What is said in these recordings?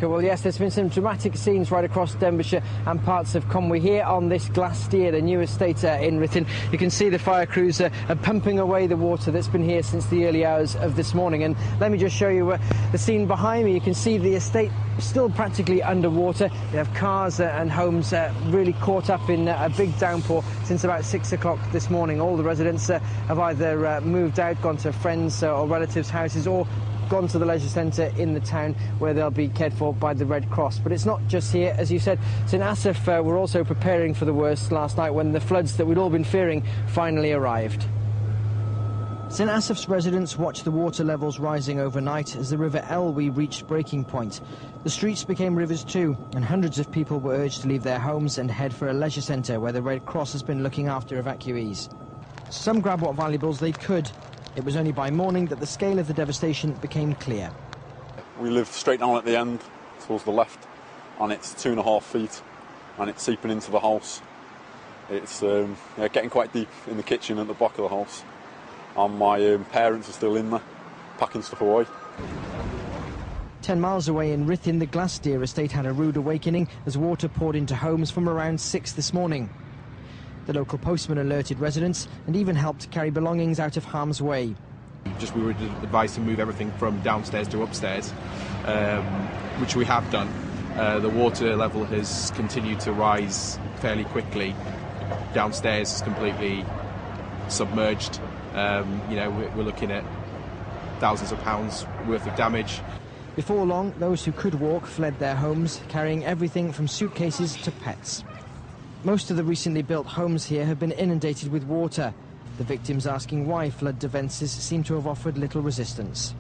Well, yes, there's been some dramatic scenes right across Denbighshire and parts of Conwy. Here on this Glasdeer, the new estate in Ruthin, you can see the fire crews are pumping away the water that's been here since the early hours of this morning. And let me just show you the scene behind me. You can see the estate still practically underwater. You have cars and homes really caught up in a big downpour since about 6 o'clock this morning. All the residents have either moved out, gone to friends or relatives' houses, or gone to the leisure centre in the town where they'll be cared for by the Red Cross. But it's not just here. As you said, St Asaph were also preparing for the worst last night when the floods that we'd all been fearing finally arrived. St Asaph's residents watched the water levels rising overnight as the River Elwy reached breaking point. The streets became rivers too, and hundreds of people were urged to leave their homes and head for a leisure centre where the Red Cross has been looking after evacuees. Some grabbed what valuables they could. It was only by morning that the scale of the devastation became clear. We live straight down at the end, towards the left, and it's 2.5 feet, and it's seeping into the house. It's getting quite deep in the kitchen at the back of the house, and my parents are still in there, packing stuff away. 10 miles away in Ruthin, the Glasdeer estate had a rude awakening as water poured into homes from around 6 this morning. The local postman alerted residents and even helped carry belongings out of harm's way. We were advised to move everything from downstairs to upstairs, which we have done. The water level has continued to rise fairly quickly. Downstairs is completely submerged. We're looking at thousands of pounds worth of damage. Before long, those who could walk fled their homes, carrying everything from suitcases to pets. Most of the recently built homes here have been inundated with water. The victims asking why flood defences seem to have offered little resistance.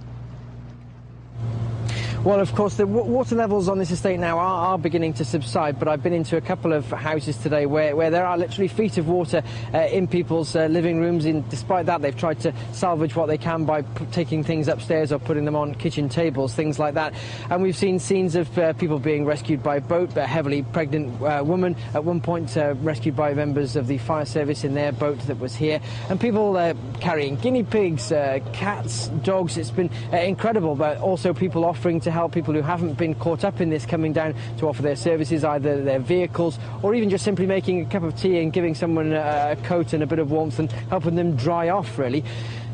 Well, of course, the water levels on this estate now are beginning to subside, but I've been into a couple of houses today where there are literally feet of water in people's living rooms. Despite that, they've tried to salvage what they can by taking things upstairs or putting them on kitchen tables, things like that. And we've seen scenes of people being rescued by boat, a heavily pregnant woman at one point rescued by members of the fire service in their boat that was here, and people carrying guinea pigs, cats, dogs. It's been incredible, but also people offering to help people who haven't been caught up in this coming down to offer their services, either their vehicles or even just simply making a cup of tea and giving someone a coat and a bit of warmth and helping them dry off, really.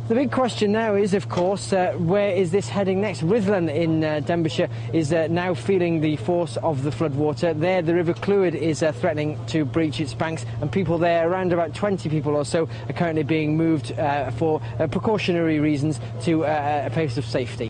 The big question now is, of course, where is this heading next? Rhuddlan in Denbighshire is now feeling the force of the floodwater. There, the River Clwyd is threatening to breach its banks, and people there, around about 20 people or so, are currently being moved for precautionary reasons to a place of safety.